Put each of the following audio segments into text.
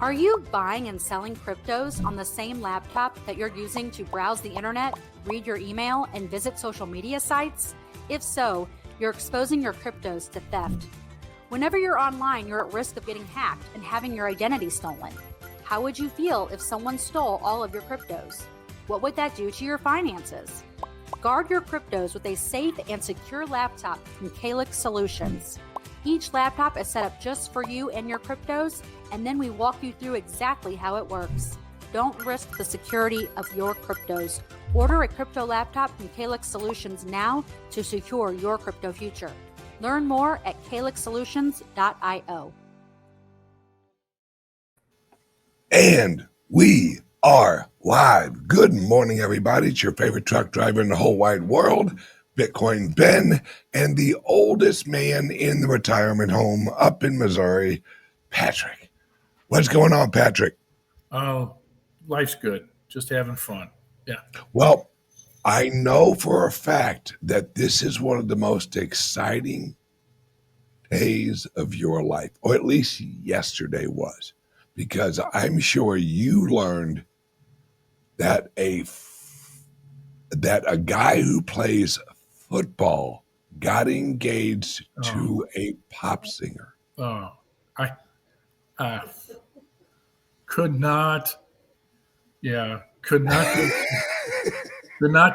Are you buying and selling cryptos on the same laptop that you're using to browse the internet, read your email, and visit social media sites? If so, you're exposing your cryptos to theft. Whenever you're online, you're at risk of getting hacked and having your identity stolen. How would you feel if someone stole all of your cryptos? What would that do to your finances? Guard your cryptos with a safe and secure laptop from Calyx Solutions. Each laptop is set up just for you and your cryptos, and then we walk you through exactly how it works. Don't risk the security of your cryptos. Order a crypto laptop from Calyx Solutions now to secure your crypto future. Learn more at calyxsolutions.io. And we are live. Good morning, everybody. It's your favorite truck driver in the whole wide world, Bitcoin Ben, and the oldest man in the retirement home up in Missouri, Patrick. What's going on, Patrick? Oh, life's good. Just having fun. Yeah. Well, I know for a fact that this is one of the most exciting days of your life, or at least yesterday was, because I'm sure you learned that a guy who plays football got engaged to a pop singer. Oh, I could not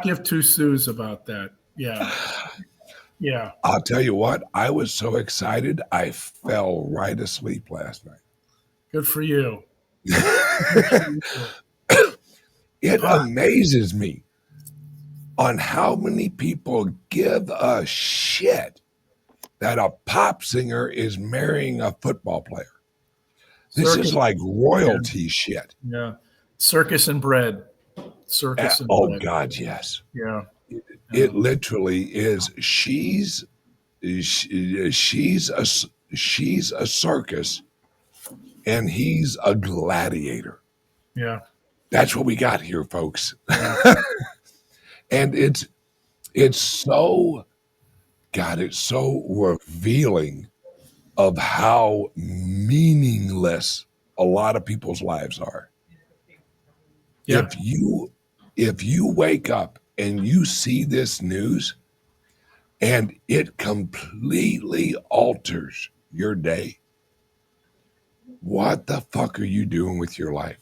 give two sous about that. Yeah. Yeah. I'll tell you what, I was so excited, I fell right asleep last night. Good for you. It amazes me on how many people give a shit that a pop singer is marrying a football player. This is like royalty shit. Yeah. Circus and bread. Circus and bread. Oh, God, yes. Yeah. It literally is. She's a circus, and he's a gladiator. Yeah. That's what we got here, folks. And it's so, God, it's so revealing of how meaningless a lot of people's lives are. Yeah. If you wake up and you see this news and it completely alters your day, what the fuck are you doing with your life?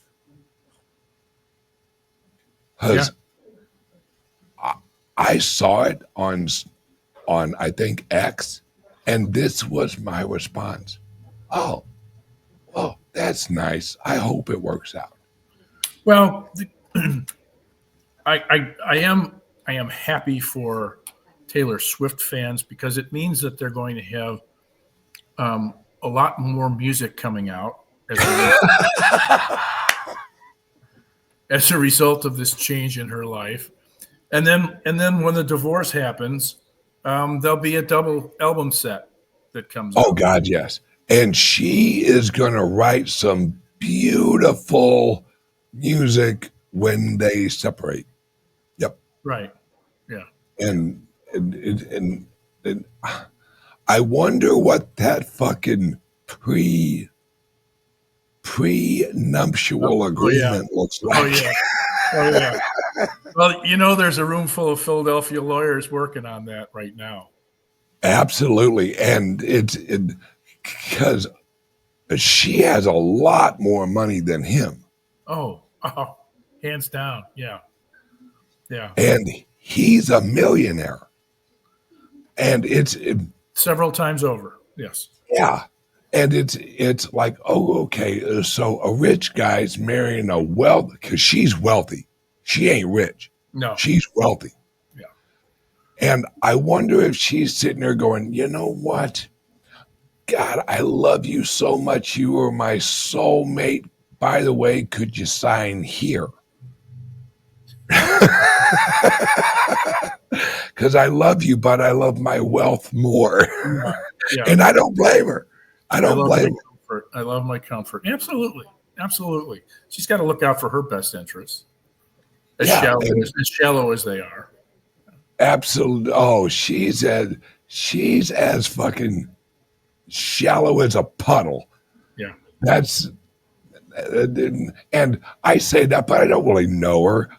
Because I saw it on I think X, and this was my response. Oh, that's nice. I hope it works out. Well, I am happy for Taylor Swift fans because it means that they're going to have a lot more music coming out as a result of this change in her life. And then when the divorce happens, there'll be a double album set that comes out. Oh, God, yes. And she is going to write some beautiful music when they separate. Yep. Right. Yeah. And I wonder what that fucking pre-nuptial agreement looks like. Oh, yeah. Oh, yeah. Well, there's a room full of Philadelphia lawyers working on that right now. Absolutely. And it's because she has a lot more money than him. Oh, hands down. Yeah. Yeah. And he's a millionaire. And it's several times over. Yes. Yeah. And it's like, oh, okay. So a rich guy's marrying because she's wealthy. She ain't rich. No. She's wealthy. Yeah. And I wonder if she's sitting there going, you know what? God, I love you so much. You are my soulmate. By the way, could you sign here? Because I love you, but I love my wealth more. Yeah. And I don't blame her. I blame her. I love my comfort. Absolutely. Absolutely. She's got to look out for her best interests. As shallow as they are. Absolutely. Oh, she's as fucking shallow as a puddle. Yeah. And I say that, but I don't really know her.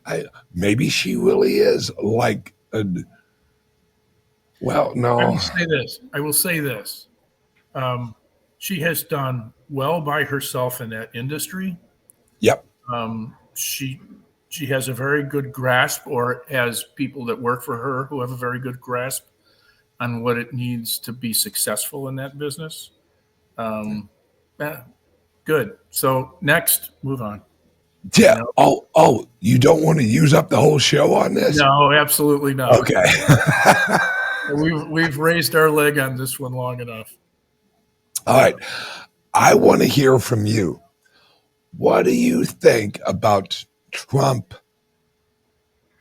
Maybe she really is like well, I no. will say this. I will say this. She has done well by herself in that industry. Yep. She has a very good grasp, or has people that work for her who have a very good grasp on what it needs to be successful in that business. Yeah, good. So next, move on. Yeah. No. Oh, you don't want to use up the whole show on this? No, absolutely not. Okay. We've raised our leg on this one long enough. All right. I want to hear from you. What do you think about Trump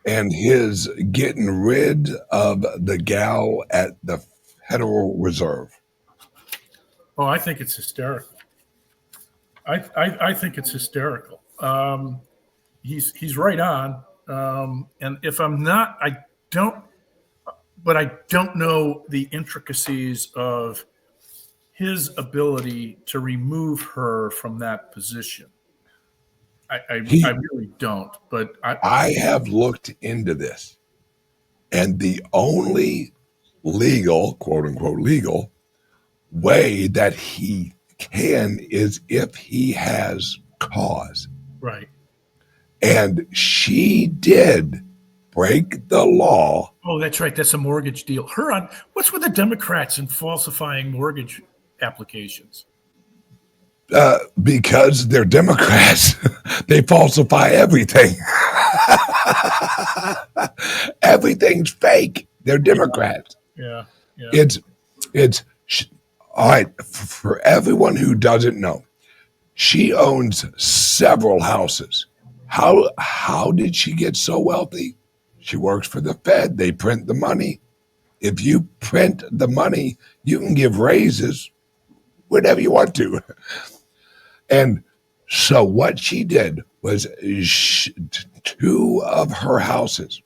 and his getting rid of the gal at the Federal Reserve? Oh, I think it's hysterical. I think it's hysterical. He's right on. And if I'm not, I don't know the intricacies of his ability to remove her from that position. I really don't. But I have looked into this, and the only legal, quote unquote, legal way that he can is if he has cause. right. And she did break the law. Oh, that's right. That's a mortgage deal. What's with the Democrats and falsifying mortgage applications? Because they're Democrats, they falsify everything. Everything's fake. They're Democrats. Yeah. It's all right. For everyone who doesn't know, she owns several houses. How did she get so wealthy? She works for the Fed. They print the money. If you print the money, you can give raises whenever you want to. And so what she did was two of her houses,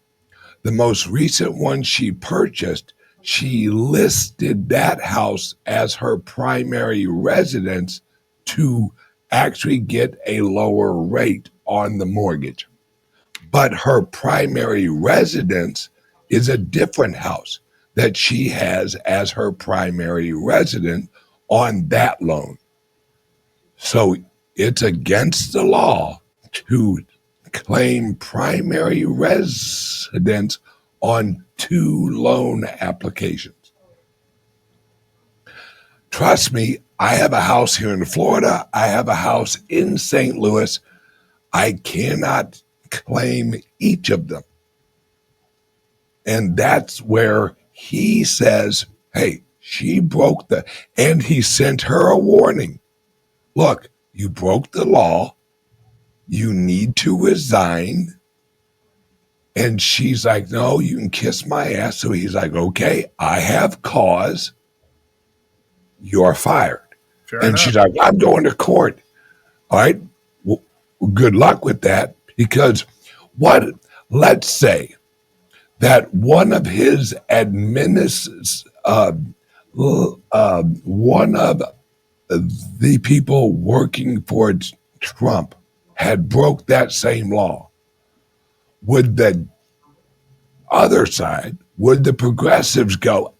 the most recent one she purchased, she listed that house as her primary residence to actually get a lower rate on the mortgage. But her primary residence is a different house that she has as her primary residence on that loan. So it's against the law to claim primary residence on two loan applications. Trust me, I have a house here in Florida. I have a house in St. Louis. I cannot claim each of them. And that's where he says, hey, she broke and he sent her a warning. Look, you broke the law. You need to resign. And she's like, no, you can kiss my ass. So he's like, okay, I have cause. You're fired. Fair and enough. She's like, I'm going to court. All right. Well, good luck with that. Because let's say that one of his one of the people working for Trump had broke that same law. Would the other side, would the progressives go,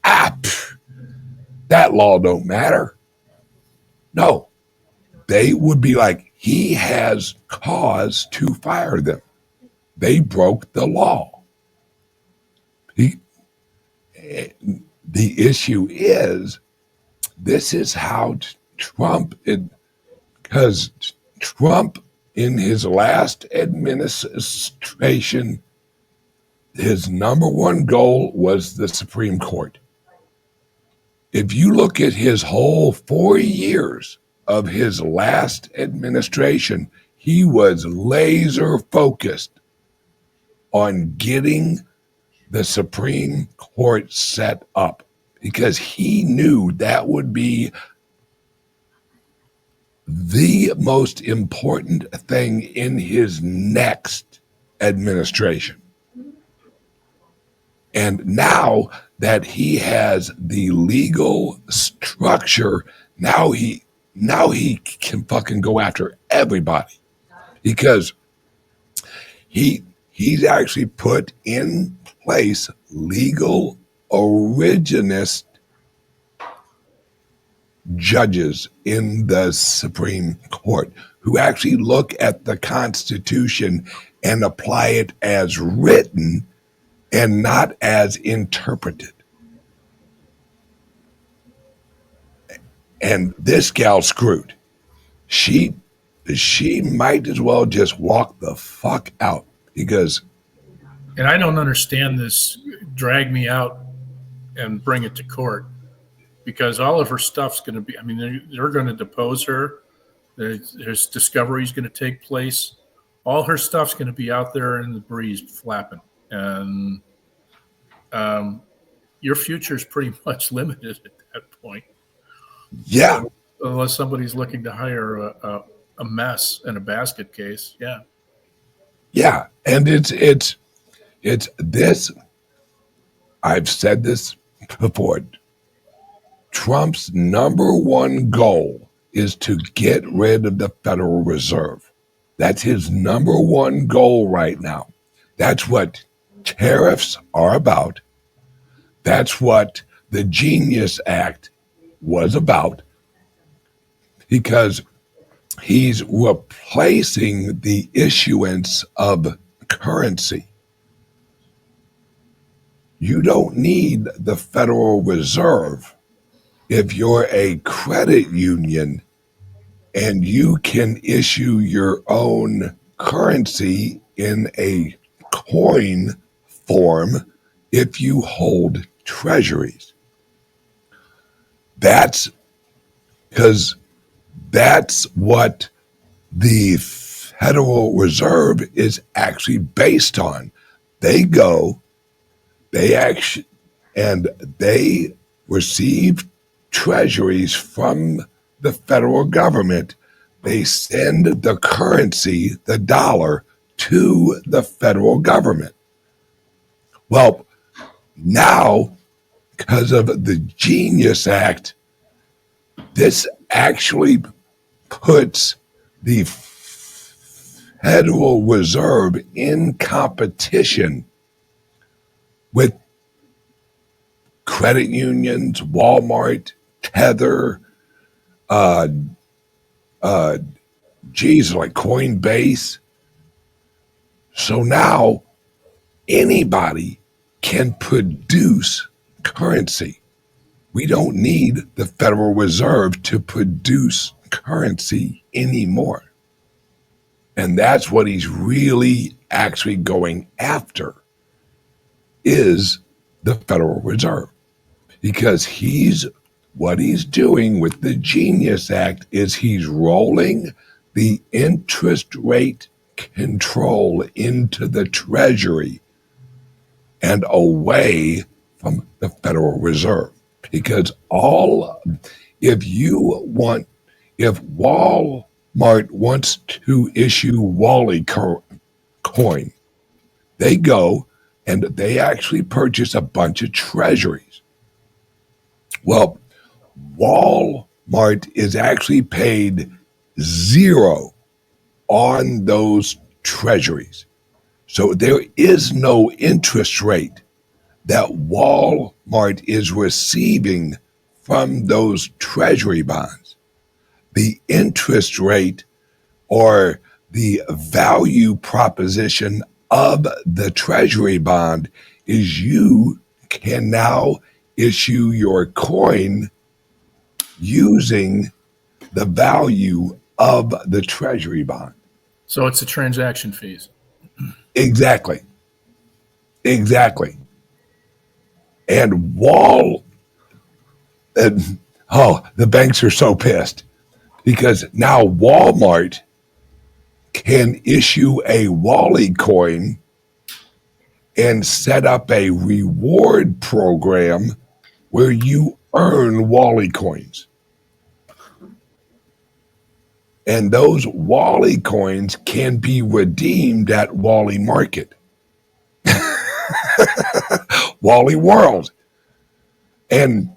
that law don't matter? No. They would be like, he has cause to fire them. They broke the law. The issue is, this is how Trump, because Trump in his last administration, his number one goal was the Supreme Court. If you look at his whole 4 years of his last administration, he was laser focused on getting the Supreme Court set up because he knew that would be the most important thing in his next administration. And now that he has the legal structure, now he can fucking go after everybody, because he's actually put in place legal originist judges in the Supreme Court who actually look at the Constitution and apply it as written and not as interpreted. And this gal screwed. She might as well just walk the fuck out, because And I don't understand this drag me out and bring it to court, because all of her stuff's going to be, I mean, they're going to depose her. There's discovery's going to take place. All her stuff's going to be out there in the breeze flapping. And your future is pretty much limited at that point. yeah, Unless somebody's looking to hire a mess in a basket case. Yeah. yeah. And it's this. I've said this before. Trump's number one goal is to get rid of the Federal Reserve. That's his number one goal right now. That's what tariffs are about. That's what the Genius Act was about, because he's replacing the issuance of currency. You don't need the Federal Reserve if you're a credit union and you can issue your own currency in a coin form if you hold treasuries. That's because that's what the Federal Reserve is actually based on. They receive treasuries from the federal government. They send the currency, the dollar, to the federal government. Well, now, because of the Genius Act, this actually puts the Federal Reserve in competition with credit unions, Walmart, Tether, like Coinbase. So now anybody can produce currency. We don't need the Federal Reserve to produce currency anymore. And that's what he's really actually going after, is the Federal Reserve. Because what he's doing with the Genius Act is he's rolling the interest rate control into the Treasury and away from the Federal Reserve. Because if Walmart wants to issue Wally coin, they go and they actually purchase a bunch of treasuries. Well, Walmart is actually paid zero on those treasuries. So there is no interest rate that Walmart is receiving from those treasury bonds. The interest rate, or the value proposition of the treasury bond, is you can now issue your coin using the value of the treasury bond. So it's the transaction fees. Exactly. And the banks are so pissed, because now Walmart can issue a Wally coin and set up a reward program where you earn Wally coins. And those Wally coins can be redeemed at Wally Market, Wally World. And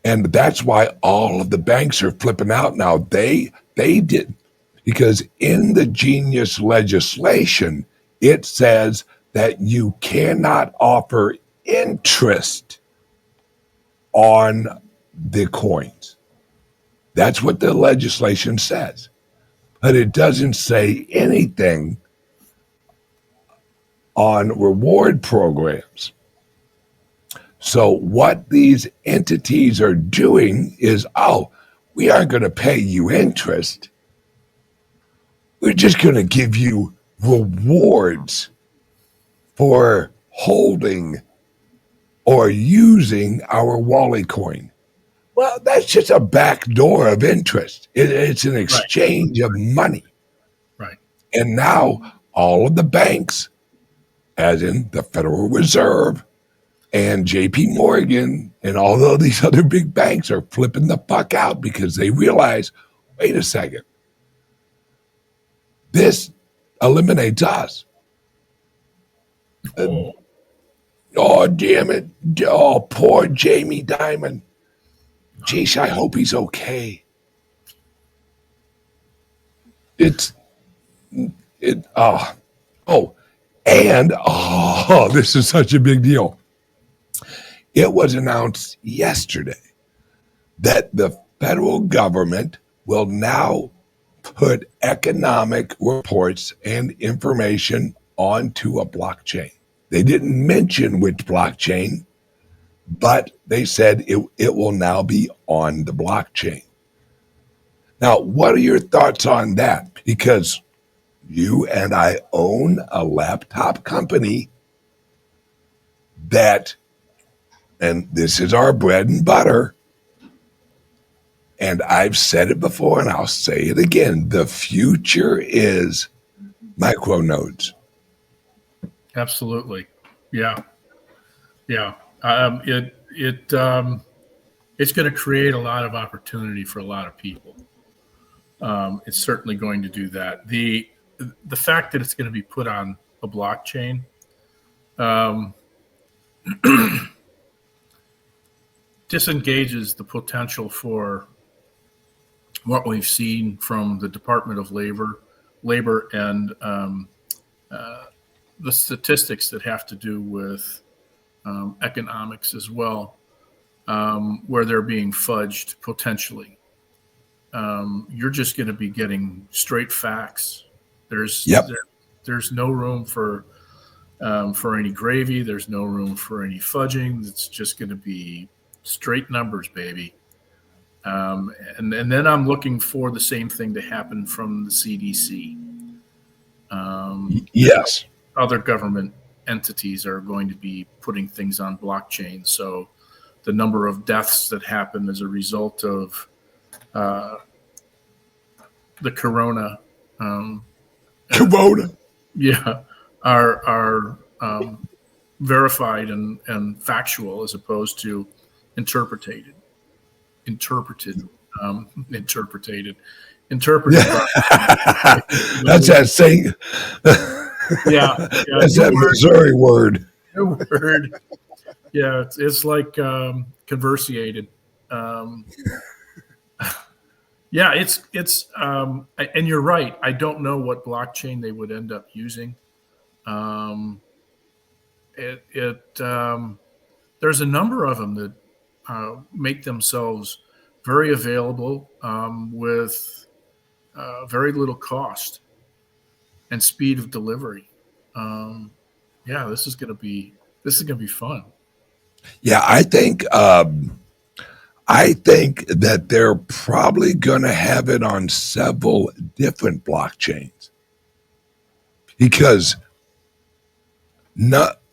that's why all of the banks are flipping out now. They did. because in the Genius legislation, it says that you cannot offer interest on the coins. That's what the legislation says. But it doesn't say anything on reward programs. So what these entities are doing is, oh, we aren't going to pay you interest. We're just going to give you rewards for holding or using our Wally coin. Well, that's just a backdoor of interest. It's an exchange of money. Right. And now all of the banks, as in the Federal Reserve and JP Morgan and all of these other big banks, are flipping the fuck out because they realize, wait a second, this eliminates us. Oh, damn it. Oh, poor Jamie Dimon. Jeez, I hope he's okay. And this is such a big deal. It was announced yesterday that the federal government will now put economic reports and information onto a blockchain. They didn't mention which blockchain, but they said it will now be on the blockchain. Now, what are your thoughts on that? Because you and I own a laptop company that, and this is our bread and butter, and I've said it before and I'll say it again, the future is micronodes. Absolutely. Yeah. Yeah. It's going to create a lot of opportunity for a lot of people. It's certainly going to do that. The fact that it's going to be put on a blockchain, disengages the potential for what we've seen from the Department of Labor and the statistics that have to do with economics as well, where they're being fudged potentially. You're just going to be getting straight facts. There's no room for any gravy. There's no room for any fudging. It's just going to be straight numbers, baby. And then I'm looking for the same thing to happen from the CDC. Yes. Other government entities are going to be putting things on blockchain. So the number of deaths that happen as a result of the corona, are verified and factual as opposed to interpreted. That's that saying. Yeah, that's that Missouri word. Yeah, it's like conversiated. Yeah, it's and you're right. I don't know what blockchain they would end up using. There's a number of them that make themselves very available with very little cost and speed of delivery. Yeah, this is gonna be fun. Yeah, I think that they're probably going to have it on several different blockchains because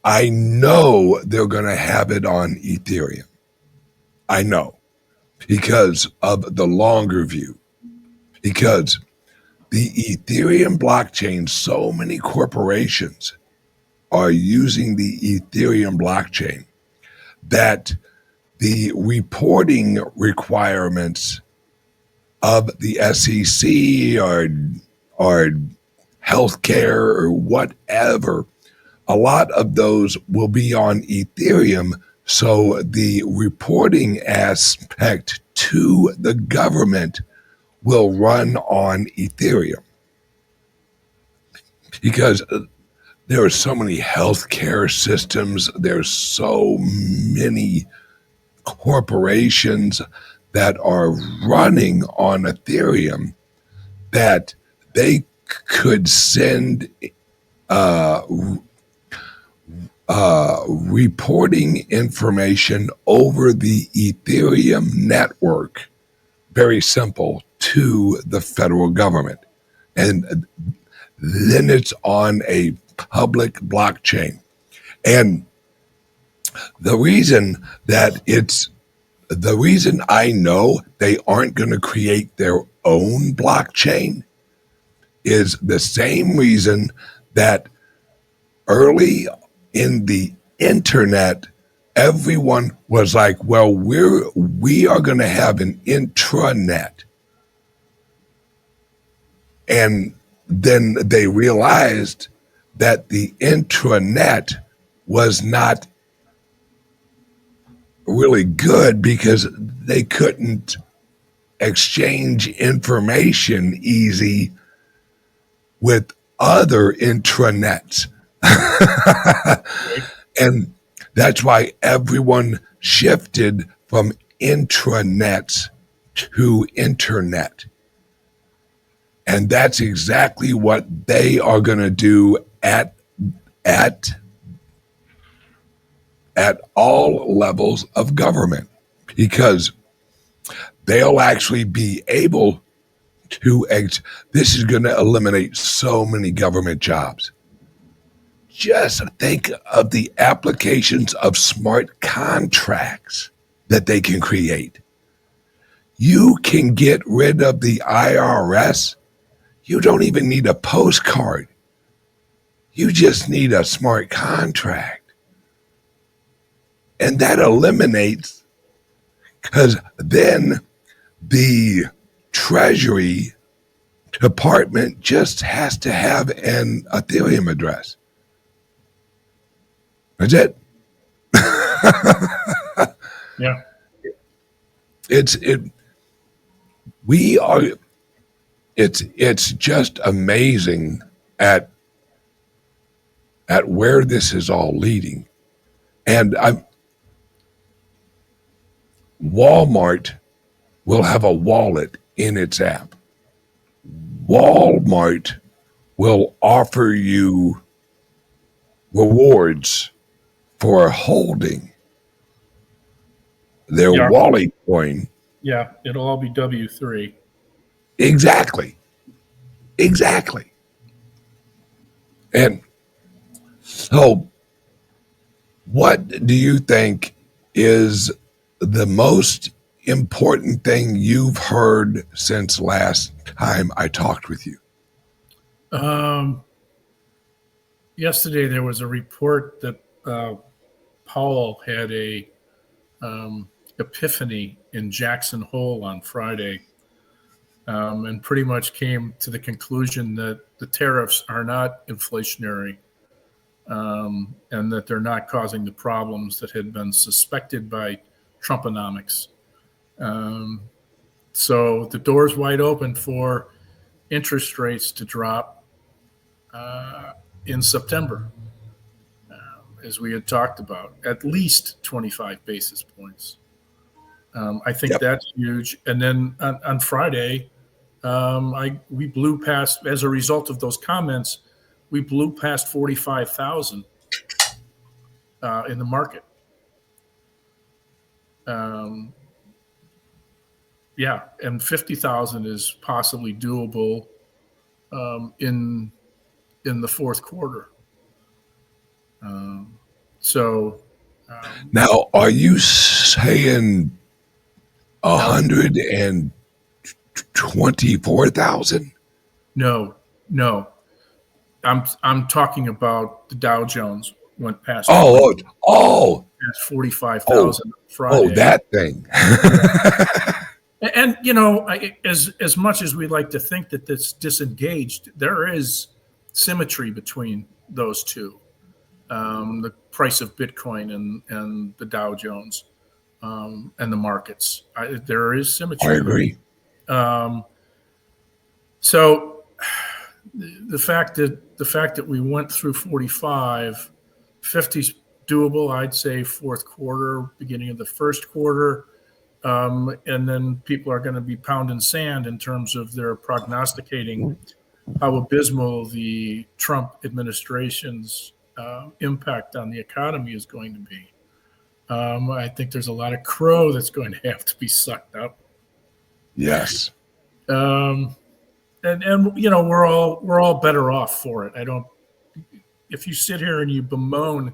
I know they're going to have it on Ethereum. I know because of the longer view, because the Ethereum blockchain, so many corporations are using the Ethereum blockchain that the reporting requirements of the SEC or healthcare or whatever, a lot of those will be on Ethereum. So the reporting aspect to the government will run on Ethereum because there are so many healthcare systems. There's so many corporations that are running on Ethereum that they could send reporting information over the Ethereum network, very simple, to the federal government. And then it's on a public blockchain. And the reason I know they aren't going to create their own blockchain is the same reason that early in the internet, everyone was like, well, we are going to have an intranet. And then they realized that the intranet was not really good because they couldn't exchange information easy with other intranets. And that's why everyone shifted from intranets to internet. And that's exactly what they are going to do at all levels of government, because they'll actually be able to this is going to eliminate so many government jobs. Just think of the applications of smart contracts that they can create. You can get rid of the IRS. You don't even need a postcard. You just need a smart contract. And that eliminates, because then the Treasury Department just has to have an Ethereum address. That's it. Yeah. It's just amazing at where this is all leading. And Walmart will have a wallet in its app. Walmart will offer you rewards for holding their wallet coin. Yeah, it'll all be W3. Exactly. And so, what do you think is the most important thing you've heard since last time I talked with you? Yesterday there was a report that Powell had a epiphany in Jackson Hole on Friday, and pretty much came to the conclusion that the tariffs are not inflationary, and that they're not causing the problems that had been suspected by Trumponomics. So the door's wide open for interest rates to drop in September, as we had talked about, at least 25 basis points. I think that's huge. And then on Friday, we blew past, as a result of those comments, we blew past 45,000 in the market. And 50,000 is possibly doable in the fourth quarter. Now, are you saying 124,000? No. I'm talking about the Dow Jones went past. Past 45,000 Friday. Oh, that thing. And as much as we like to think that it's disengaged, there is symmetry between those two. The price of Bitcoin and the Dow Jones and the markets. There is symmetry. I agree. So the fact that we went through 45, 50's doable. I'd say fourth quarter, beginning of the first quarter. And then people are going to be pounding sand in terms of their prognosticating how abysmal the Trump administration's impact on the economy is going to be. I think there's a lot of crow that's going to have to be sucked up. Yes. And you know, we're all better off for it. If you sit here and you bemoan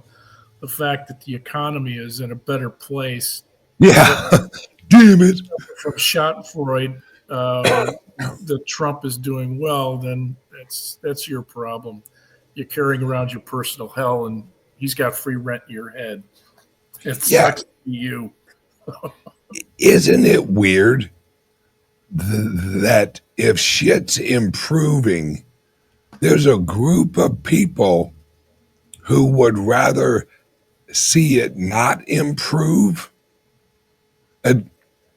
the fact that the economy is in a better place, yeah, damn it, from Schadenfreude, that Trump is doing well, then that's your problem. You're carrying around your personal hell, and he's got free rent in your head. It sucks to be you. Isn't it weird that if shit's improving, there's a group of people who would rather see it not improve?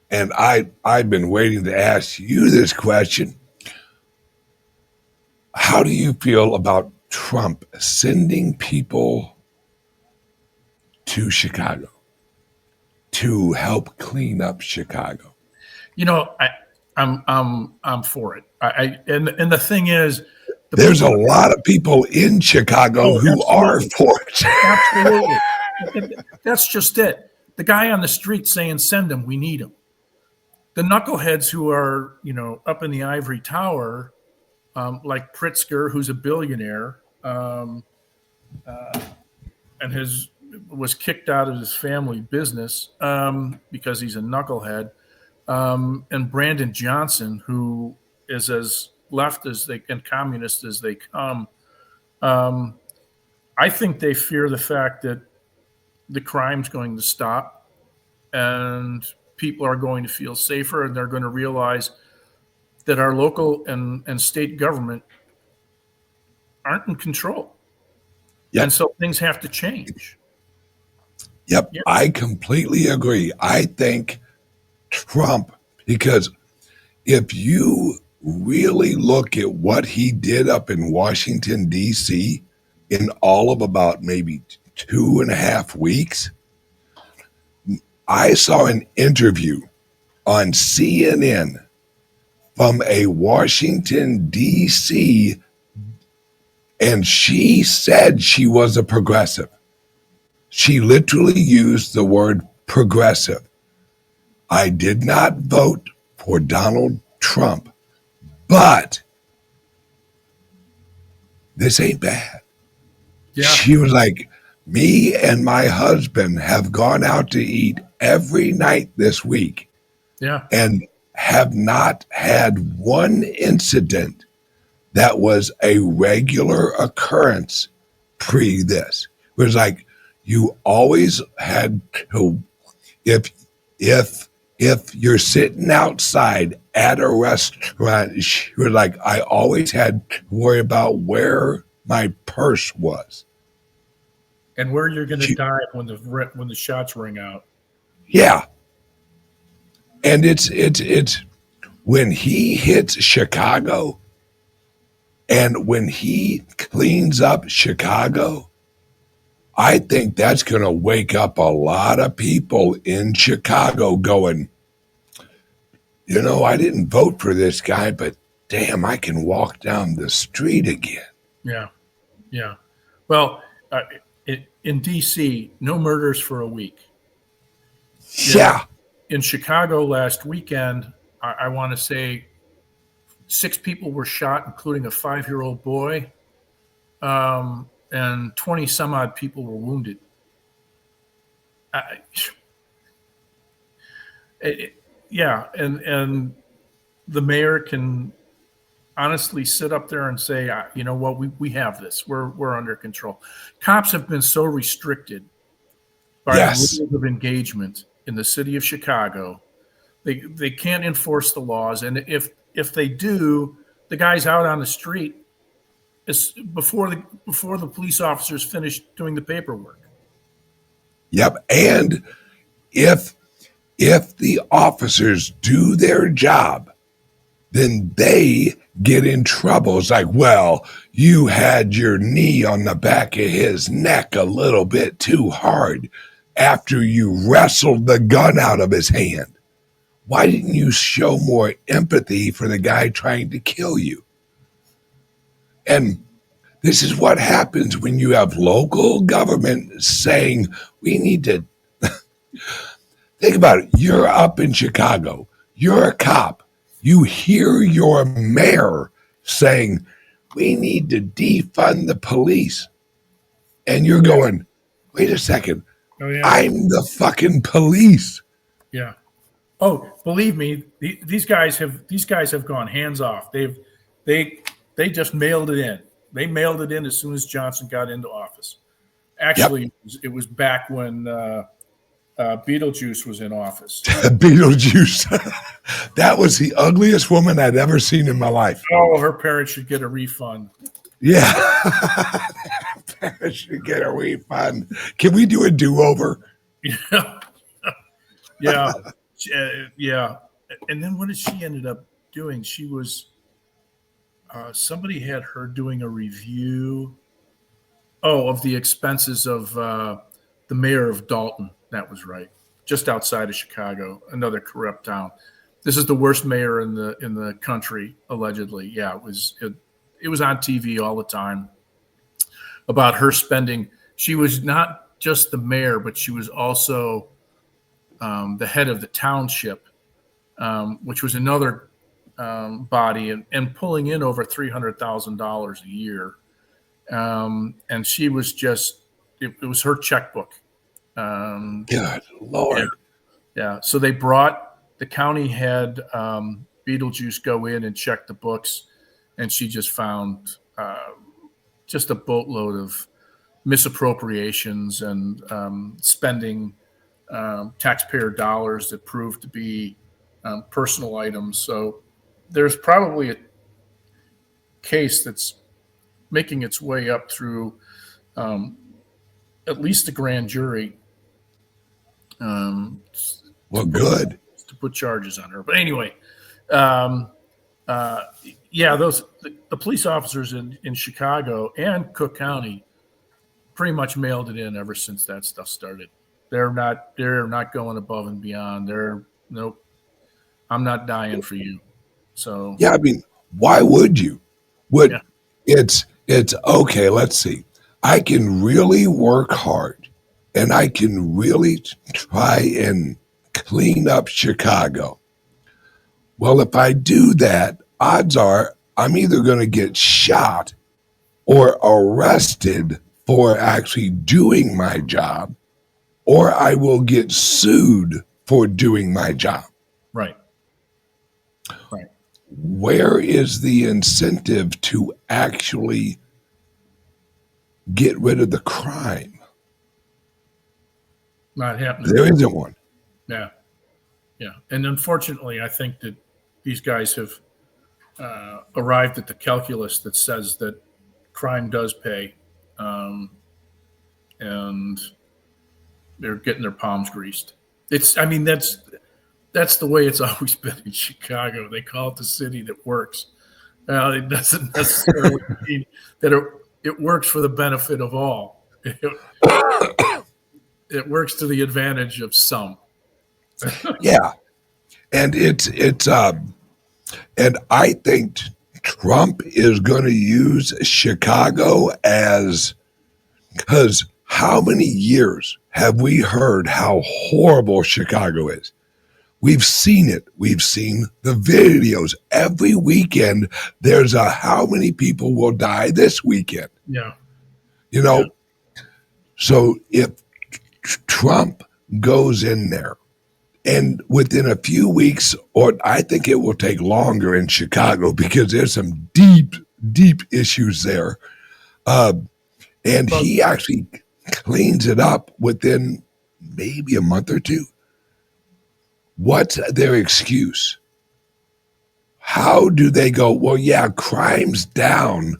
And I've been waiting to ask you this question. How do you feel about Trump sending people to Chicago to help clean up Chicago? You know, I'm for it. And the thing is, there's a lot of people in Chicago who are for it. Absolutely. That's just it. The guy on the street saying, send him, we need him. The knuckleheads who are, you know, up in the ivory tower, like Pritzker, who's a billionaire, and was kicked out of his family business because he's a knucklehead, and Brandon Johnson, who is as left as they and communist as they come. I think they fear the fact that the crime's going to stop and people are going to feel safer, and they're going to realize that our local and state government aren't in control. Yep. And so things have to change. Yep. I completely agree. I think Trump, because if you really look at what he did up in Washington, D.C. in all of about maybe 2.5 weeks, I saw an interview on CNN from a Washington, D.C., and she said she was a progressive. She literally used the word progressive. I did not vote for Donald Trump, but this ain't bad. Yeah. She was like, me and my husband have gone out to eat every night this week. Yeah. And have not had one incident that was a regular occurrence pre this. It was like you always had to, if you're sitting outside at a restaurant, you're like, I always had to worry about where my purse was. And where you're going to die when the shots ring out. Yeah. And it's when he hits Chicago and when he cleans up Chicago, I think that's going to wake up a lot of people in Chicago going, you know, I didn't vote for this guy, but damn, I can walk down the street again. Yeah. Yeah. Well, in D.C., no murders for a week. Yeah. In Chicago last weekend, I want to say 6 people were shot, including a 5-year-old boy, and 20 some odd people were wounded. Yeah, and the mayor can honestly sit up there and say, you know what, we have this. We're under control. Cops have been so restricted by the rules of engagement in the city of Chicago. They can't enforce the laws, and if they do, the guys out on the street is before the police officers finish doing the paperwork. Yep, and if the officers do their job, then they get in trouble. It's like, well, you had your knee on the back of his neck a little bit too hard after you wrestled the gun out of his hand. Why didn't you show more empathy for the guy trying to kill you? And this is what happens when you have local government saying, we need to think about it. You're up in Chicago. You're a cop. You hear your mayor saying, we need to defund the police. And you're going, wait a second. Oh, yeah. I'm the fucking police. Yeah. Oh, believe me, these guys have gone hands off. They just mailed it in. They mailed it in as soon as Johnson got into office. Actually, It was back when Beetlejuice was in office. Beetlejuice. That was the ugliest woman I'd ever seen in my life. Oh, her parents should get a refund. Yeah. Parents should get a refund. Can we do a do-over? Yeah. Yeah. Yeah. And then what did she ended up doing? She was somebody had her doing a review of the expenses of the mayor of Dalton. That was right. Just outside of Chicago, another corrupt town. This is the worst mayor in the country, allegedly. Yeah, it was on TV all the time about her spending. She was not just the mayor, but she was also the head of the township, which was another body, and pulling in over $300,000 a year. And she was just, it was her checkbook. Good Lord. Yeah. So the county had Beetlejuice go in and check the books, and she just found just a boatload of misappropriations and spending taxpayer dollars that proved to be personal items. So there's probably a case that's making its way up through at least the grand jury. Well, good. To put charges on her. But anyway, the police officers in Chicago and Cook County pretty much mailed it in ever since that stuff started. They're not going above and beyond. Nope. I'm not dying for you. So yeah, I mean, why would you? It's okay. Let's see. I can really work hard, and I can really try and clean up Chicago. Well, if I do that, odds are I'm either going to get shot or arrested for actually doing my job, or I will get sued for doing my job. Right. Where is the incentive to actually get rid of the crime? Not happening. There isn't one. Yeah. And unfortunately, I think that these guys have arrived at the calculus that says that crime does pay, and they're getting their palms greased. That's the way it's always been in Chicago. They call it the city that works. It doesn't necessarily mean that it works for the benefit of all. It works to the advantage of some. Yeah. And and I think Trump is going to use Chicago because how many years have we heard how horrible Chicago is? We've seen it. We've seen the videos. Every weekend, there's how many people will die this weekend. Yeah. So if Trump goes in there, and within a few weeks, or I think it will take longer in Chicago because there's some deep, deep issues there. And he actually cleans it up within maybe a month or two. What's their excuse? How do they go, well, yeah, crime's down,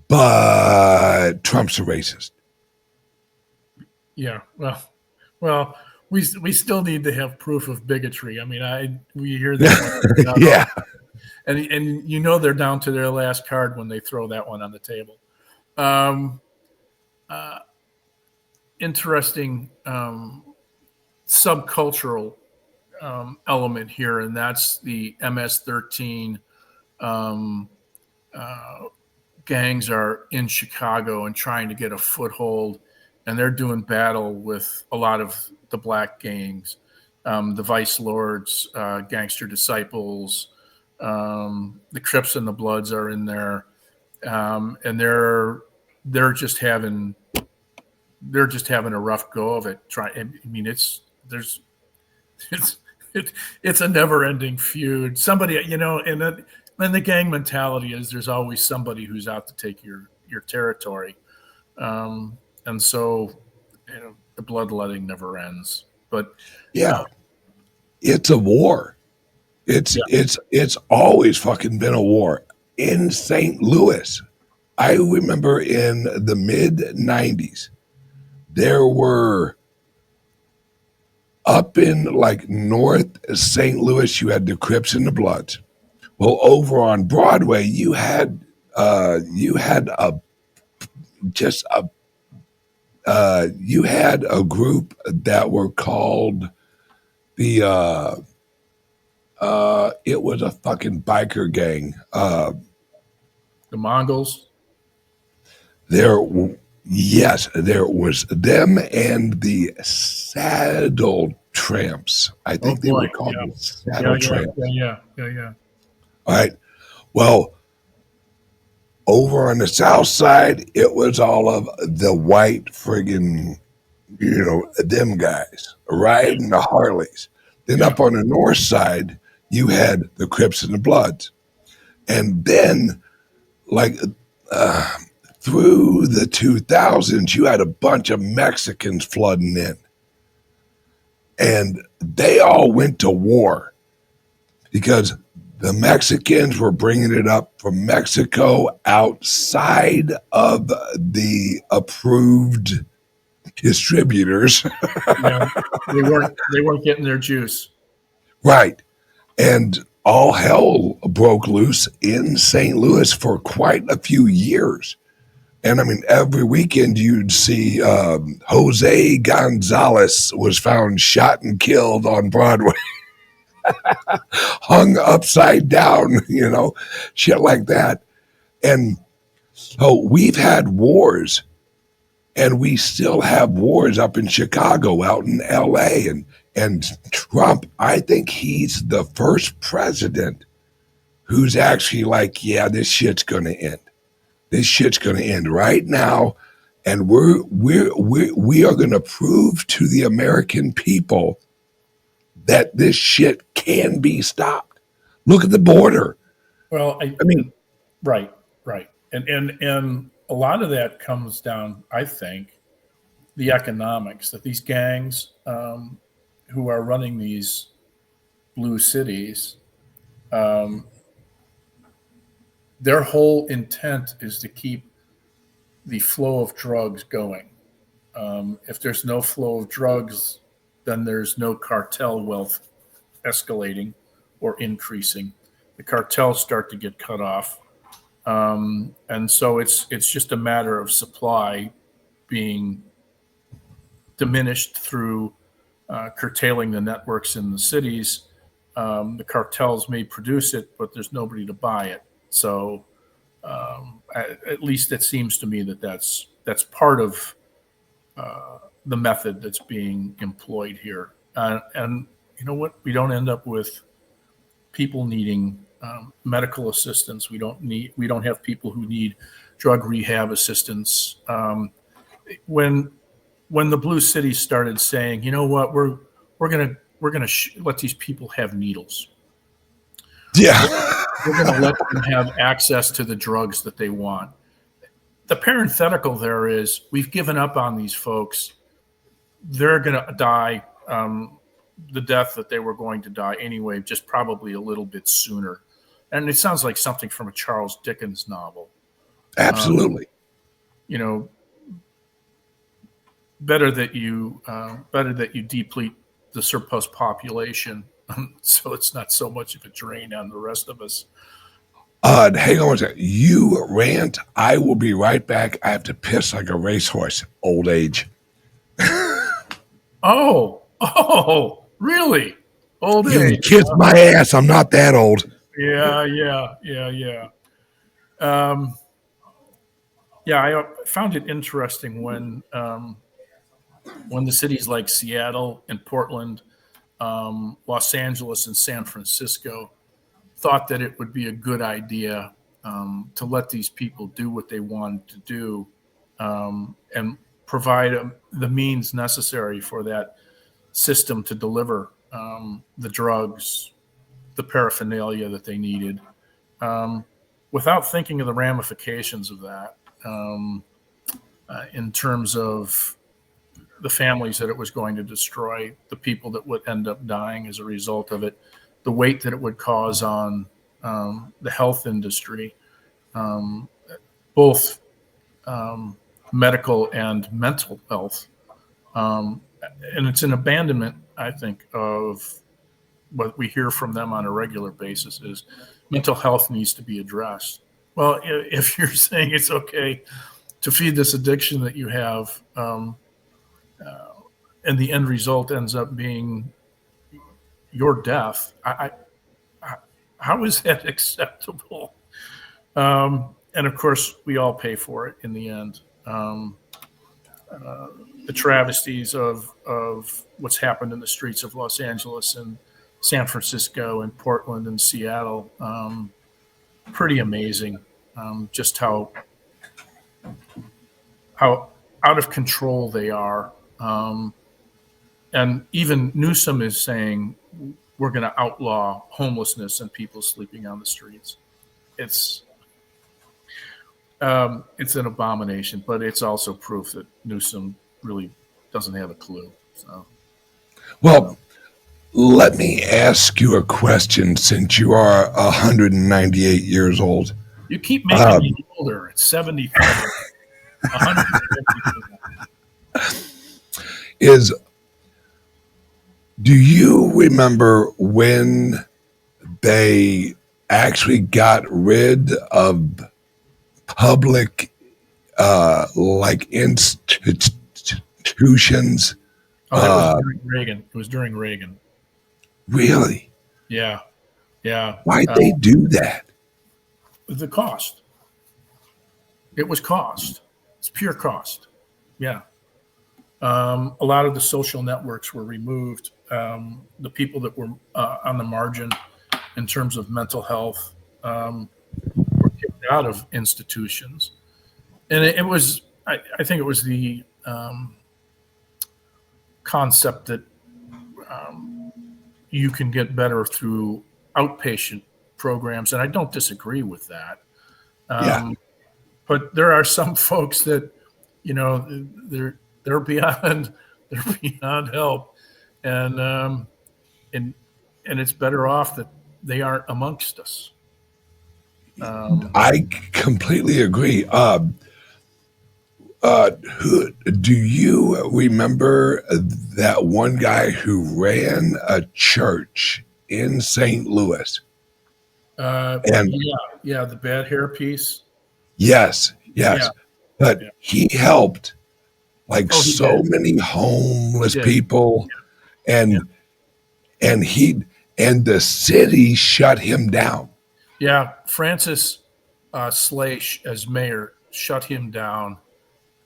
but Trump's a racist? Yeah. Well, we still need to have proof of bigotry. I mean, we hear that. Yeah. and you know they're down to their last card when they throw that one on the table. Um, Interesting subcultural element here, and that's the MS-13 gangs are in Chicago and trying to get a foothold, and they're doing battle with a lot of the black gangs, the Vice Lords, Gangster Disciples, the Crips and the Bloods are in there, and they're just having a rough go of it. It's a never-ending feud. Somebody, and the gang mentality is there's always somebody who's out to take your territory, and so the bloodletting never ends. But yeah, it's a war. It's always fucking been a war in St. Louis. I remember in the mid '90s, there were up in like North St. Louis, you had the Crips and the Bloods. Well, over on Broadway, you had a group that were called the it was a fucking biker gang. the Mongols. There was them and the Saddle Tramps. I think they were called the Saddle Tramps. Yeah. All right. Well, over on the south side, it was all of the white friggin', them guys riding the Harleys. Then up on the north side, you had the Crips and the Bloods. And then, like, through the 2000s, you had a bunch of Mexicans flooding in. And they all went to war because the Mexicans were bringing it up from Mexico outside of the approved distributors. Yeah, they weren't getting their juice. Right. And all hell broke loose in St. Louis for quite a few years. And I mean, every weekend you'd see Jose Gonzalez was found shot and killed on Broadway. Hung upside down, shit like that. And so we've had wars, and we still have wars up in Chicago, out in LA. And Trump, I think he's the first president who's actually like, yeah, this shit's going to end. This shit's going to end right now. And we are going to prove to the American people that this shit can be stopped. Look at the border. Well, I mean, right. And a lot of that comes down, I think, the economics that these gangs who are running these blue cities, their whole intent is to keep the flow of drugs going. If there's no flow of drugs, then there's no cartel wealth escalating or increasing. The cartels start to get cut off. And so it's just a matter of supply being diminished through curtailing the networks in the cities. The cartels may produce it, but there's nobody to buy it. So at least it seems to me that's part of the method that's being employed here. And you know what? We don't end up with people needing medical assistance. We don't have people who need drug rehab assistance. When the blue cities started saying, you know what, we're gonna let these people have needles. Yeah, we're gonna let them have access to the drugs that they want. The parenthetical there is we've given up on these folks. They're gonna die the death that they were going to die anyway, just probably a little bit sooner. And it sounds like something from a Charles Dickens novel. Absolutely. Better that you deplete the surplus population So it's not so much of a drain on the rest of us. Hang on one second. You rant. I will be right back. I have to piss like a racehorse. Old age. Oh, really? Old You can age. kiss my ass. I'm not that old. Yeah. I found it interesting when the cities like Seattle and Portland, Los Angeles and San Francisco thought that it would be a good idea to let these people do what they wanted to do, and provide the means necessary for that system to deliver the drugs, the paraphernalia that they needed, without thinking of the ramifications of that, in terms of the families that it was going to destroy, the people that would end up dying as a result of it, the weight that it would cause on the health industry, both medical and mental health. And it's an abandonment, I think, of what we hear from them on a regular basis is mental health needs to be addressed. Well, if you're saying it's okay to feed this addiction that you have, and the end result ends up being your death, how is that acceptable? And of course, we all pay for it in the end. The travesties of what's happened in the streets of Los Angeles and San Francisco and Portland and Seattle, pretty amazing. Just how out of control they are. And even Newsom is saying we're going to outlaw homelessness and people sleeping on the streets. It's an abomination, but it's also proof that Newsom really doesn't have a clue. So, well, let me ask you a question since you are 198 years old. You keep making me older. It's 75. Do you remember when they actually got rid of public like institutions? Oh, that was during Reagan. It was during Reagan. Really? Yeah. Why'd they do that? The cost. It was cost. It's pure cost. Yeah. A lot of the social networks were removed. The people that were on the margin in terms of mental health were kicked out of institutions. And it was, I think it was the concept that you can get better through outpatient programs. And I don't disagree with that. But there are some folks that, they're beyond help, and it's better off that they aren't amongst us. I completely agree. Do you remember that one guy who ran a church in St. Louis? The bad hair piece. Yes. Yeah. But he helped many homeless people, and the city shut him down. Yeah, Francis Slay as mayor shut him down.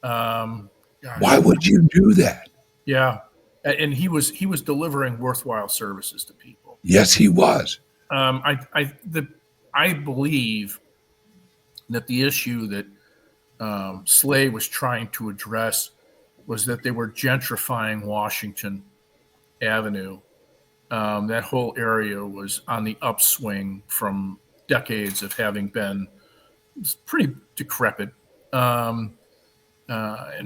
Why would you do that? Yeah, and he was delivering worthwhile services to people. Yes, he was. I believe that the issue that Slay was trying to address was that they were gentrifying Washington Avenue. That whole area was on the upswing from decades of having been pretty decrepit. And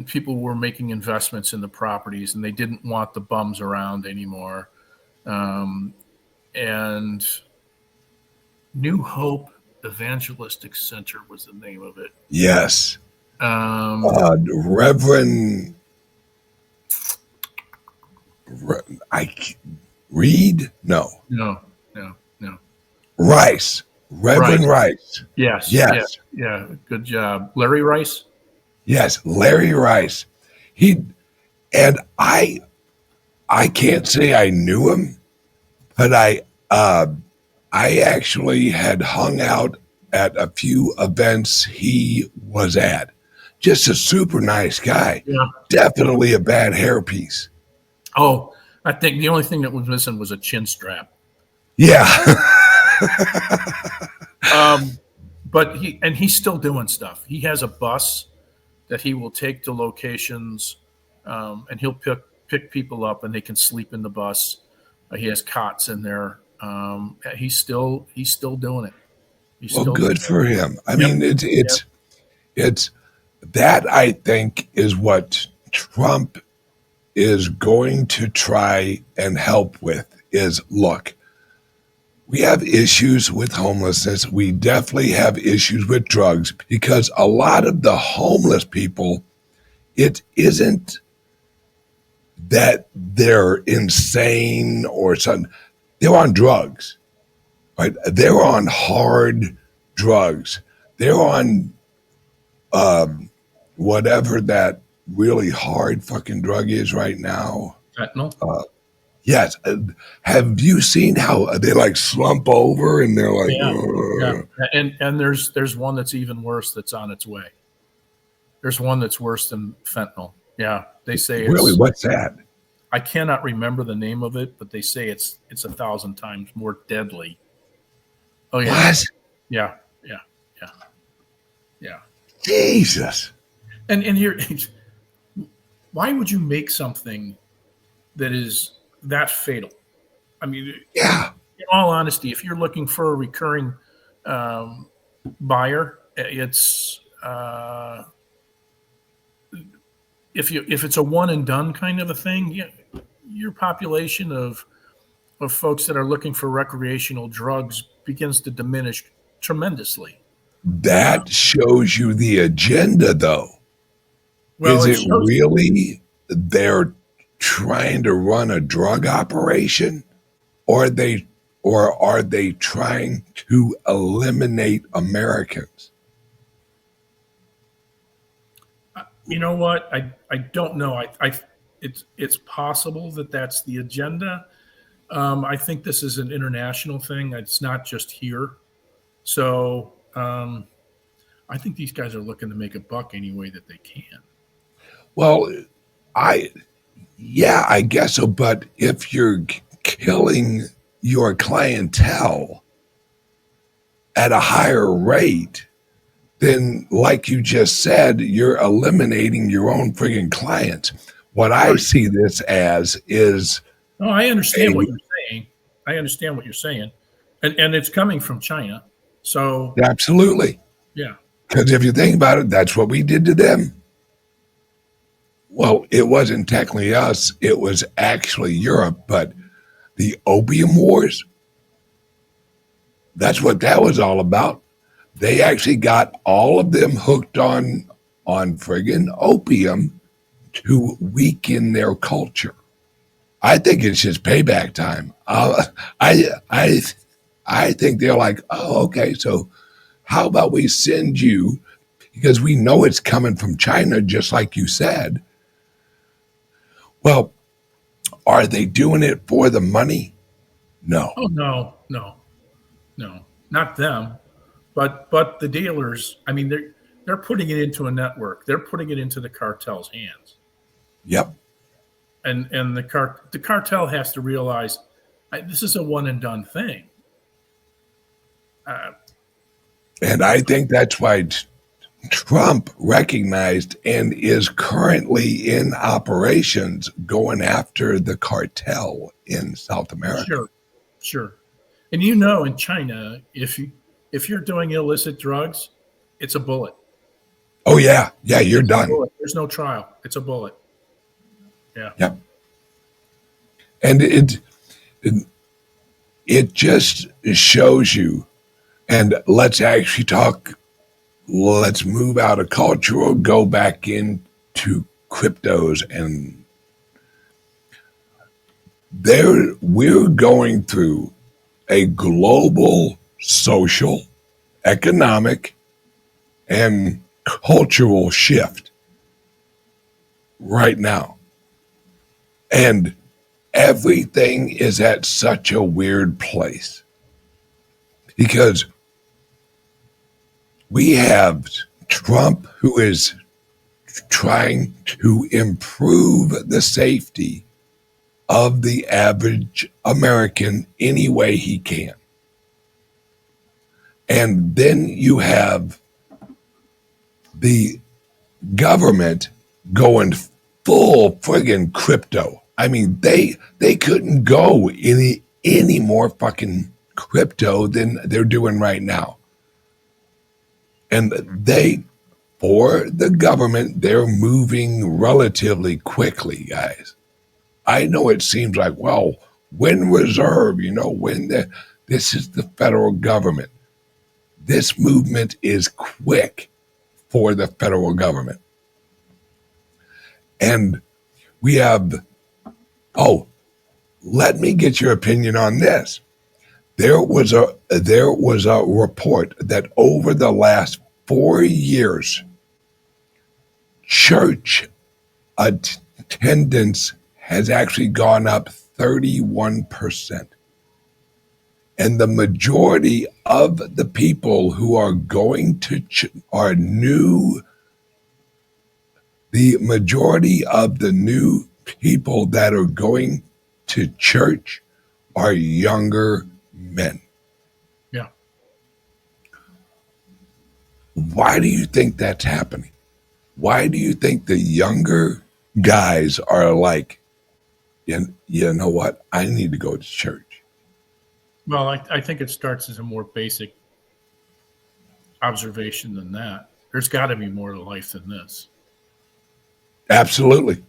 people were making investments in the properties, and they didn't want the bums around anymore. And New Hope Evangelistic Center was the name of it. Yes. Reverend Reed? No. No, no, no. Rice. Reverend Rice. Yes. Yes. Yeah. Good job. Larry Rice? Yes. Larry Rice. And I can't say I knew him, but I actually had hung out at a few events he was at. Just a super nice guy. Yeah. Definitely a bad hairpiece. Oh, I think the only thing that was missing was a chin strap. Yeah. But he's still doing stuff. He has a bus that he will take to locations, and he'll pick people up, and they can sleep in the bus. He has cots in there. He's still doing it. Well, good for him. I mean, it's that I think is what Trump is going to try and help with is look, we have issues with homelessness. We definitely have issues with drugs because a lot of the homeless people, it isn't that they're insane or something. They're on drugs, right? They're on hard drugs. They're on whatever that really hard fucking drug is right now. Fentanyl? Yes. Have you seen how they like slump over and they're like, yeah. And there's one that's even worse that's on its way. There's one that's worse than fentanyl. Yeah. They say really? What's that? I cannot remember the name of it, but they say it's 1,000 times more deadly. Oh yeah. What? Yeah. Jesus. And here, why would you make something that is that fatal? I mean, yeah. In all honesty, if you're looking for a recurring buyer, it's if it's a one and done kind of a thing, your population of folks that are looking for recreational drugs begins to diminish tremendously. That shows you the agenda, though. Well, is it really they're trying to run a drug operation, or are they trying to eliminate Americans? You know what? I don't know. It's possible that that's the agenda. I think this is an international thing. It's not just here. So I think these guys are looking to make a buck any way that they can. Well, I guess so. But if you're killing your clientele at a higher rate, then, like you just said, you're eliminating your own friggin' clients. What I see this as is... Oh, I understand what you're saying. I understand what you're saying. And it's coming from China. So absolutely. Yeah. Because if you think about it, that's what we did to them. Well, it wasn't technically us. It was actually Europe. But the Opium Wars, that's what that was all about. They actually got all of them hooked on friggin' opium to weaken their culture. I think it's just payback time. I think they're like, oh, okay, so how about we send you, because we know it's coming from China, just like you said. Well, are they doing it for the money? No. Oh, no, not them. But the dealers, I mean, they're putting it into a network. They're putting it into the cartel's hands. Yep. And the cartel has to realize this is a one and done thing. And I think that's why Trump recognized and is currently in operations going after the cartel in South America. Sure. And in China, if you're doing illicit drugs, it's a bullet. Oh, yeah. Yeah, you're done. There's no trial. It's a bullet. Yeah. Yep. And it just shows you, and let's actually talk, let's move out of cultural, go back into cryptos. And we're going through a global social, economic, and cultural shift right now. And everything is at such a weird place because we have Trump, who is trying to improve the safety of the average American any way he can. And then you have the government going full friggin' crypto. I mean, they couldn't go any more fucking crypto than they're doing right now. And for the government, they're moving relatively quickly, guys. I know it seems like, well, when reserve, this is the federal government. This movement is quick for the federal government. And we have, let me get your opinion on this. There was a report that over the last 4 years, church attendance has actually gone up 31%. And the majority of the people who are going to are new. The majority of the new people that are going to church are younger men. Yeah. Why do you think that's happening? Why do you think the younger guys are like, you know what? I need to go to church. Well, I think it starts as a more basic observation than that. There's got to be more to life than this. Absolutely.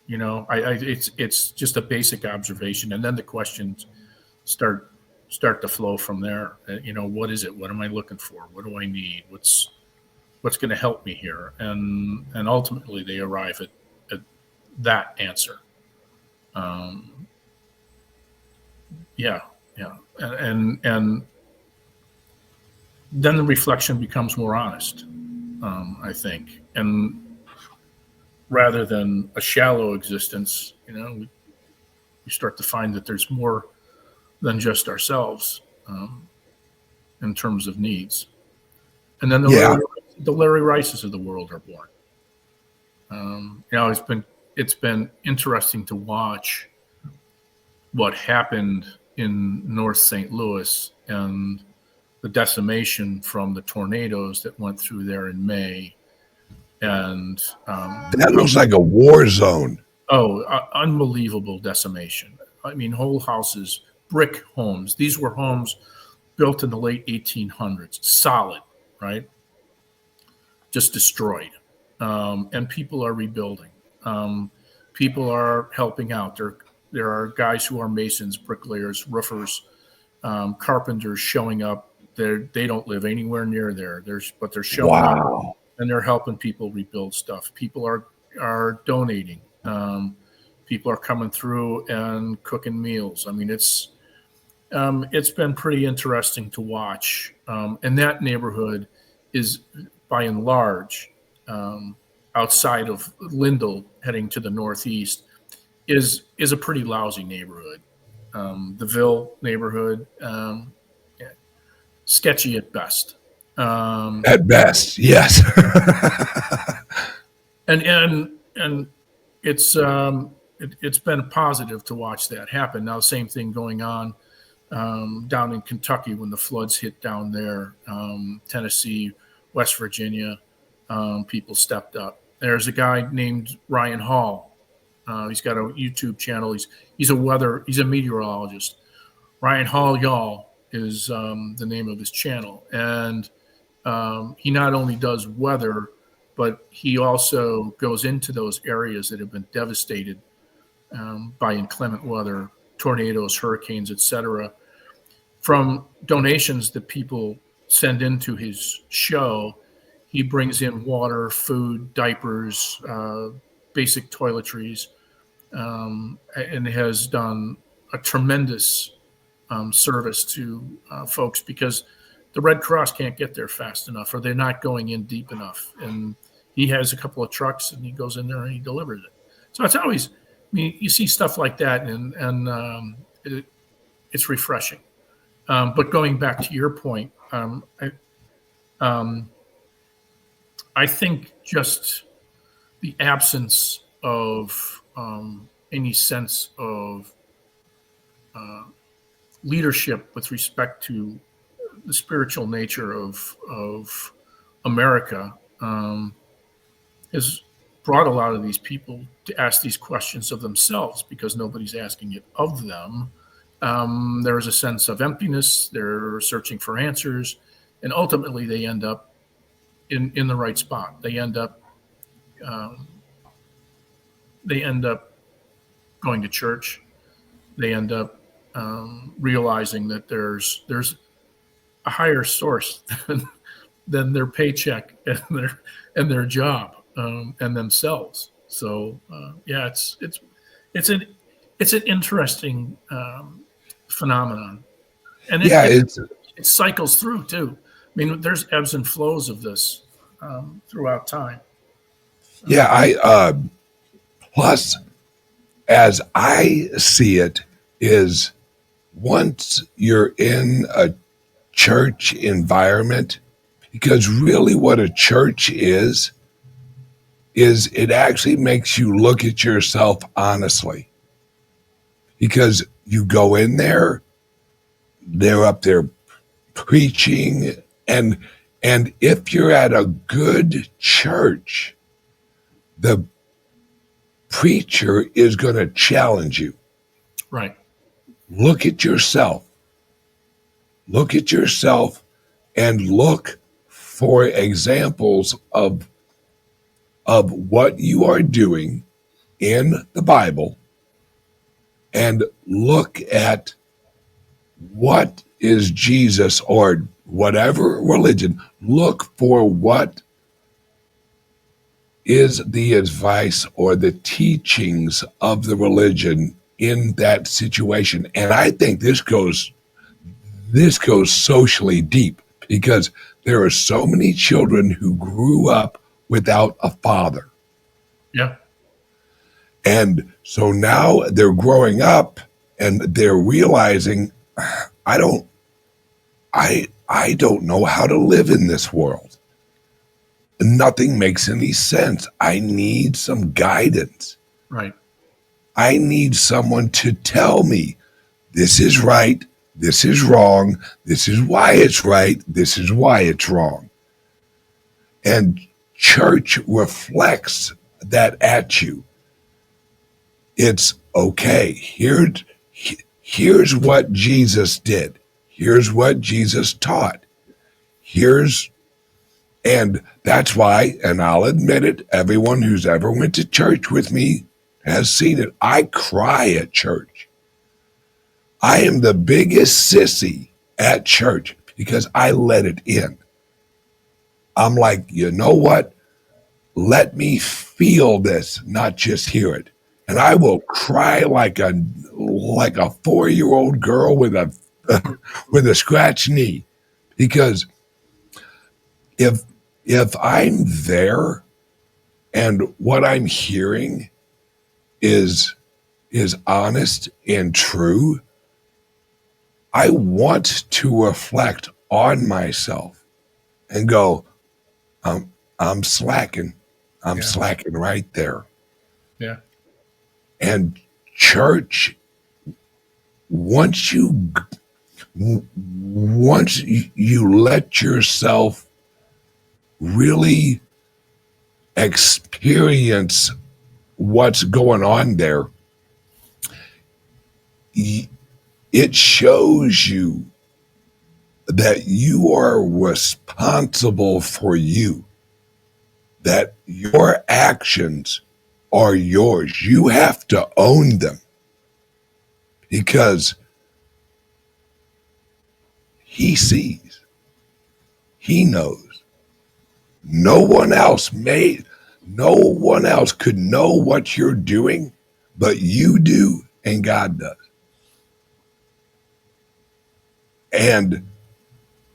It's just a basic observation, and then the questions start to flow from there. What is it? What am I looking for? What do I need? What's going to help me here? And ultimately, they arrive at that answer. Yeah. And then the reflection becomes more honest, I think, and rather than a shallow existence, we start to find that there's more than just ourselves in terms of needs. And then the Larry Rices of the world are born. It's been interesting to watch what happened in North St. Louis and the decimation from the tornadoes that went through there in May. And that looks like a war zone. Unbelievable decimation. I mean, whole houses, brick homes. These were homes built in the late 1800s, solid, right? Just destroyed. And people are rebuilding. People are helping out. There are guys who are masons, bricklayers, roofers, carpenters showing up. They don't live anywhere near there. But they're showing up, and they're helping people rebuild stuff. People are donating. People are coming through and cooking meals. I mean, it's been pretty interesting to watch. And that neighborhood is, by and large, outside of Lindell, heading to the northeast, is a pretty lousy neighborhood. The Ville neighborhood, sketchy at best. At best, yes. and it's been positive to watch that happen. Now, same thing going on down in Kentucky when the floods hit down there, Tennessee, West Virginia, people stepped up. There's a guy named Ryan Hall. He's got a YouTube channel. He's a meteorologist. Ryan Hall Y'all is the name of his channel. And he not only does weather, but he also goes into those areas that have been devastated by inclement weather, tornadoes, hurricanes, etc. From donations that people send into his show, he brings in water, food, diapers, basic toiletries, and has done a tremendous service to folks, because the Red Cross can't get there fast enough, or they're not going in deep enough. And he has a couple of trucks, and he goes in there and he delivers it. So it's always, I mean, you see stuff like that, and it's refreshing. But going back to your point, I think just the absence of any sense of leadership with respect to the spiritual nature of America has brought a lot of these people to ask these questions of themselves, because nobody's asking it of them. There is a sense of emptiness. They're searching for answers, and ultimately they end up in the right spot. They end up going to church. They end up realizing that there's a higher source than their paycheck and their job and themselves. So yeah, it's an interesting phenomenon, and it cycles through too. I mean, there's ebbs and flows of this throughout time. Yeah, plus, as I see it, is once you're in a church environment, because really what a church is it actually makes you look at yourself honestly. Because you go in there, they're up there preaching, and if you're at a good church, the preacher is going to challenge you. Right. Look at yourself. Look at yourself and look for examples of what you are doing in the Bible, and look at what is Jesus, or whatever religion. Look for what is the advice or the teachings of the religion in that situation. And I think this goes socially deep, because there are so many children who grew up without a father. Yeah. And so now they're growing up and they're realizing, I don't know how to live in this world. Nothing makes any sense. I need some guidance. Right. I need someone to tell me this is right, this is wrong, this is why it's right, this is why it's wrong. And church reflects that at you. It's okay. Here's what Jesus did. Here's what Jesus taught. And that's why, and I'll admit it, everyone who's ever went to church with me has seen it. I cry at church. I am the biggest sissy at church because I let it in. I'm like, you know what? Let me feel this, not just hear it. And I will cry like a 4-year-old girl with a scratched knee, because if I'm there and what I'm hearing is honest and true, I want to reflect on myself and go, I'm slacking. I'm slacking right there. Yeah. And church, once you let yourself really experience what's going on there, it shows you that you are responsible for you, that your actions are yours. You have to own them, because he sees, he knows. No one else could know what you're doing, but you do, and God does. And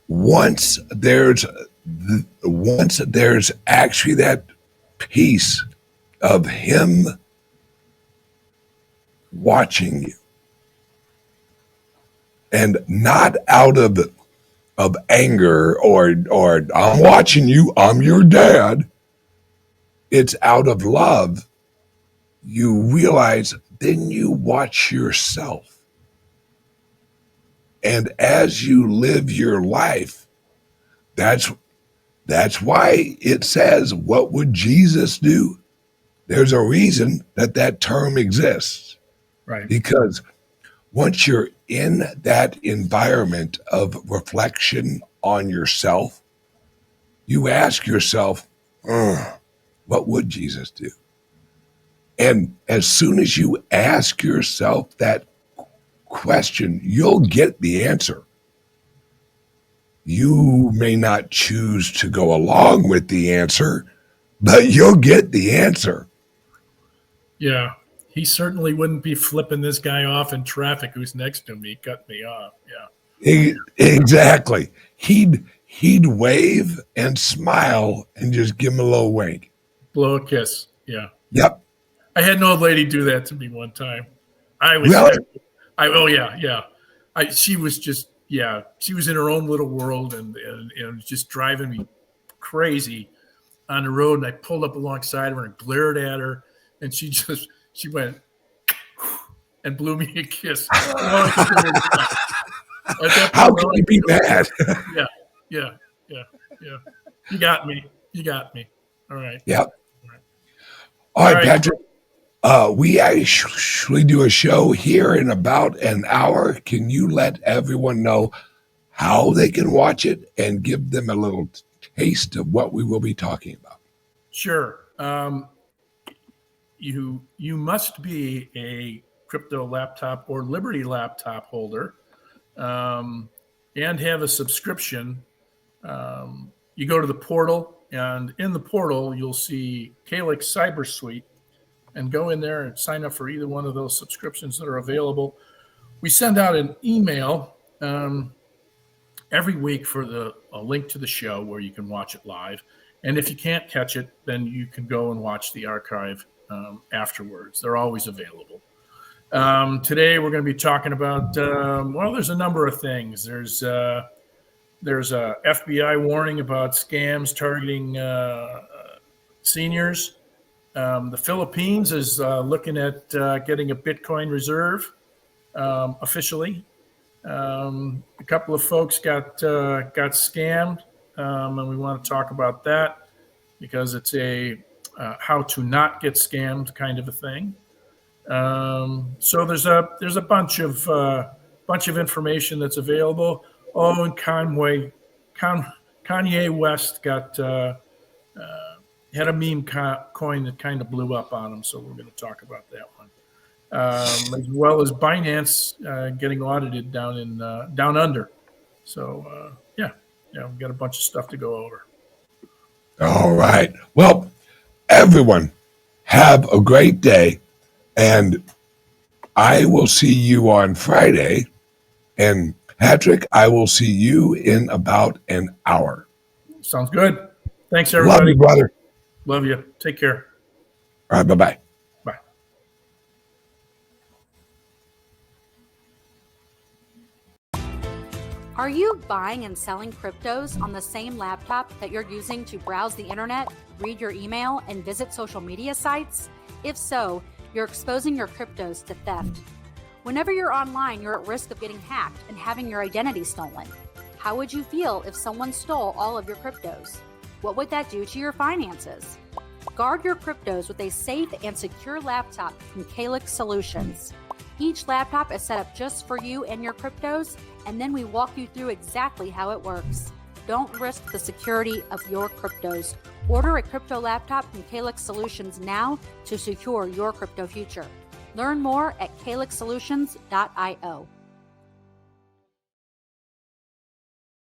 once there's actually that piece of him watching you, and not out of anger or I'm watching you, I'm your dad. It's out of love. You realize, then you watch yourself. And as you live your life, that's why it says, what would Jesus do? There's a reason that term exists. Right. Because once you're in that environment of reflection on yourself, you ask yourself, what would Jesus do? And as soon as you ask yourself that question, you'll get the answer. You may not choose to go along with the answer, but you'll get the answer. Yeah. He certainly wouldn't be flipping this guy off in traffic who's next to me, cut me off. Yeah. Exactly. He'd wave and smile and just give him a little wink. Blow a kiss. Yeah. Yep. I had an old lady do that to me one time. I was Really? Yeah. She was just, she was in her own little world and it was just driving me crazy on the road. And I pulled up alongside her and glared at her, and she went and blew me a kiss. How can you be mad? Yeah. You got me. All right. Yep. All right, Patrick. We actually do a show here in about an hour. Can you let everyone know how they can watch it and give them a little taste of what we will be talking about? Sure. You must be a crypto laptop or Liberty laptop holder and have a subscription. You go to the portal, and in the portal, you'll see Calyx Cyber Suite, and go in there and sign up for either one of those subscriptions that are available. We send out an email every week for a link to the show where you can watch it live. And if you can't catch it, then you can go and watch the archive afterwards. They're always available. Today, we're going to be talking about, there's a number of things. There's a FBI warning about scams targeting seniors. The Philippines is looking at getting a Bitcoin reserve officially. A couple of folks got scammed, and we want to talk about that because it's a how to not get scammed kind of a thing. So there's a bunch of information that's available. Oh, and Kanye West had a meme coin that kind of blew up on him, so we're going to talk about that one, as well as Binance getting audited down under. So we've got a bunch of stuff to go over. All right. Well, everyone, have a great day, and I will see you on Friday. And Patrick, I will see you in about an hour. Sounds good. Thanks, everybody. Love you, brother. Love you. Take care. All right. Bye-bye. Bye. Are you buying and selling cryptos on the same laptop that you're using to browse the internet, read your email, and visit social media sites? If so, you're exposing your cryptos to theft. Whenever you're online, you're at risk of getting hacked and having your identity stolen. How would you feel if someone stole all of your cryptos? What would that do to your finances? Guard your cryptos with a safe and secure laptop from Calyx Solutions. Each laptop is set up just for you and your cryptos, and then we walk you through exactly how it works. Don't risk the security of your cryptos. Order a crypto laptop from Calyx Solutions now to secure your crypto future. Learn more at calyxsolutions.io.